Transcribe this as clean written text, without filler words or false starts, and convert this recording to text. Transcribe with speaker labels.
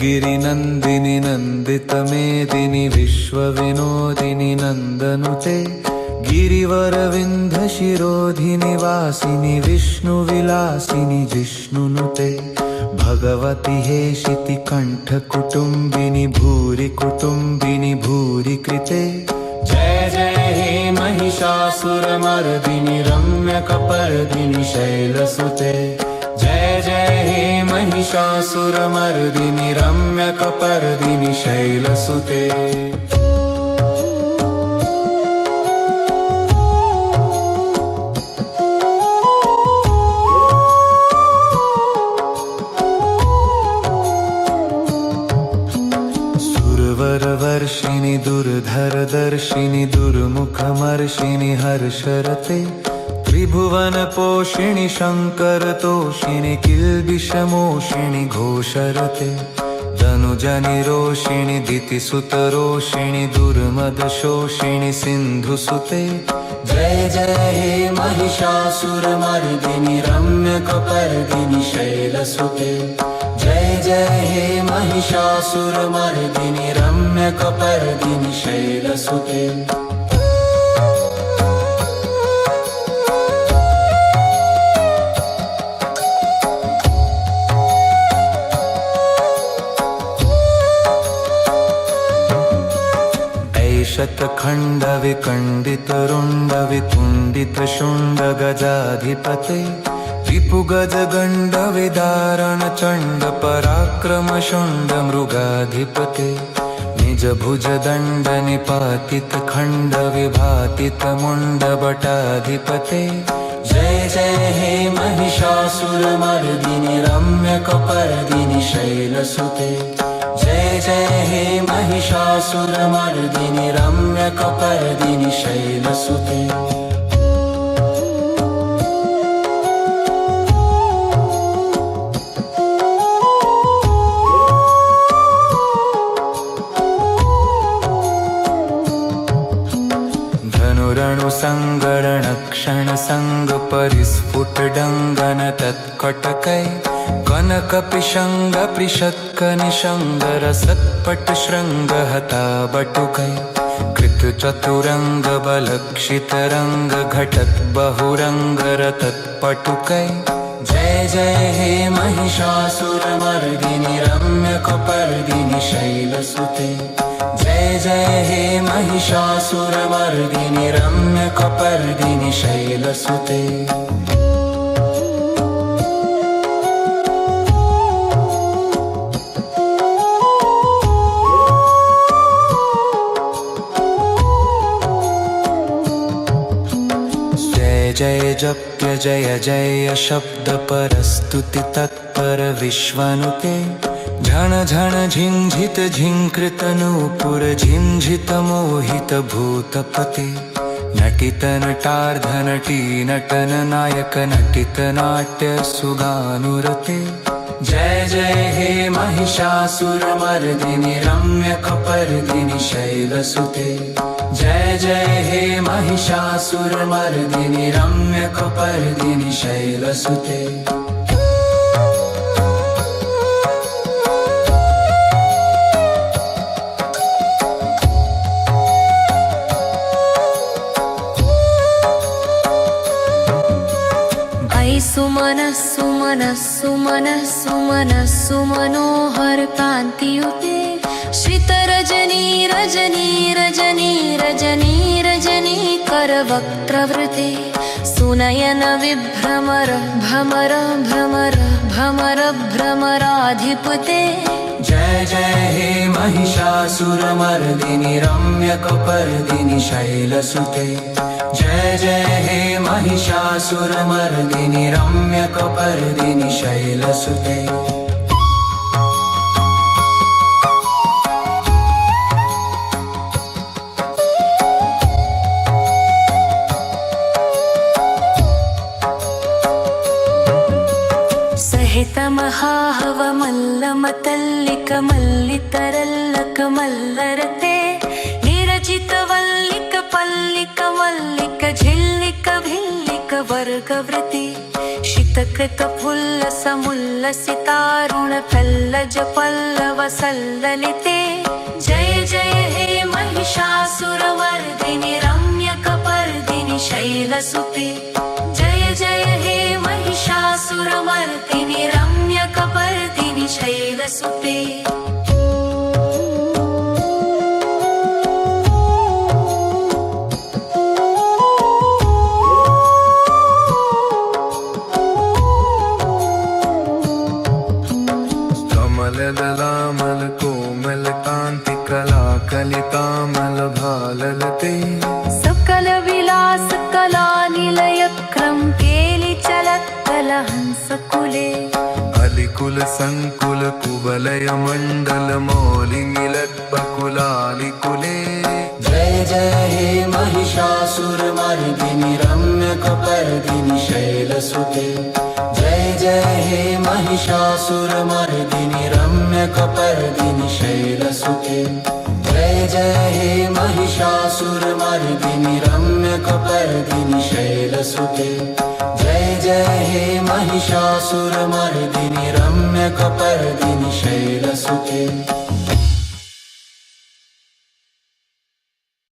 Speaker 1: गिरिनन्दिनि नन्दितमेदिनि विश्वविनोदिनि नन्दनुते गिरिवरविन्ध्यशिरोधिनि वासिनि विष्णुविलासिनि जिष्णुनुते भगवति हेशिति कण्ठकुटुम्बिनि भूरि कुटुम्बिनि भूरि कृते जय जय हे महिषासुरमर्दिनि रम्यकपर्दिनि शैलसुते जय जय हे महिषासुरमर्दिनि रम्यकपर्दिनि शैलसुते सुरवरवर्षिणि दुर्धरदर्शिनि दुर्मुखमर्षिणि हर्षरते त्रिभुवनपोषिणि शङ्करतोषिणि किल्बिषमोषिणि घोषरते धनुजनिरोषिणि दितिसुतरोषिणि दुर्मदशोषिणि सिन्धुसुते जय जय हे महिषासुरमर्दिनि रम्यकपर्दिनि शैलसुते जय जय हे महिषासुरमर्दिनि रम्यकपर्दिनि शैलसुते शतखण्डविखण्डितरुण्डवितुण्डितशुण्डगजाधिपते रिपुगजगण्डविदारणचण्डपराक्रमशुण्डमृगाधिपते निजभुजदण्डनिपातितखण्डविभातितमुण्डभटाधिपते जय जय हे महिषासुरमर्दिनि रम्यकपर्दिनि शैलसुते जय जय हे महिषासुरमर्दिनि रम्यकपर्दिनि शैलसुते धनुरणुसङ्गरणक्षणसङ्गपरिस्फुटडङ्गन तत्कटकै कनकपिशङ्गपृषत्कनिशङ्गरसत्पटशृङ्गहता कृतचतुरङ्गबलक्षितरङ्गघटद्बहुरङ्गरतत्पटुकै जय जय हे महिषासुरमर्दिनि रम्यकपर्दिनि शैलसुते जय जय हे महिषासुरमर्दिनि रम्यकपर्दिनि शैलसुते जय जप्य जय जय शब्द परस्तुति तत्पर विश्वनुते झण झण झिंझित झिंकृत नूपुर झिंझित मोहित भूतपते नटित नटार्ध नटी नटन नायक नटित नाट्य सुगानुरते जय जय हे महिषासुरमर्दिनि रम्यकपर्दिनि शैलसुते जय जय हे महिषासुरमर्दिनि रम्यकपर्दिनि शैलसुते
Speaker 2: सुमनः सुमनः सुमनः सुमनः सुमनोहर कान्तियुते श्रितरजनी रजनी रजनी रजनी रजनी करवक्त्रवृते सुनयन विभ्रमर भ्रमर भ्रमर भ्रमर भ्रमराधिपते
Speaker 1: जय जय हे महिषासुरमर्दिनि रम्यकपर्दिनि शैलसुते जय जय हे महिषासुरमर्दिनि रम्यकपर्दिनि शैलसुते
Speaker 2: मल्लमतल्लिक मल्लितरल्लक मल्लरते निरजित वल्लिक पल्लिक मल्लिक झिल्लिक भिल्लिक वर्गवृति शीतकृत फुल्लस मुल्लसितारुण फल्लज पल्लव सल्ललिते जय जय हे महिषासुरमर्दिनि रम्यकपर्दिनि शैलसुते जय जय हे महिषासुरमर्दिनि रम्यकपर्दिनि शैलसुते
Speaker 3: कमलदलामल कोमल कांति कला कलितामल भाललते
Speaker 2: सकल विलास कला निलय क्रम केलि चलत कल हंस कुले
Speaker 3: अलिकुल संकुल कुवलय मंडल मौलि मिलत बकुलालिकुले
Speaker 1: जय जय हे महिषासुरमर्दिनि रम्यकपर्दिनि शैलसुते जय जय हे महिषासुरमर्दिनि रम्यकपर्दिनि शैलसुते जय जय हे महिषासुरमर्दिनि रम्यकपर्दिनि शैलसुते जय जय हे महिषासुरमर्दिनि रम्यकपर्दिनि शैलसुते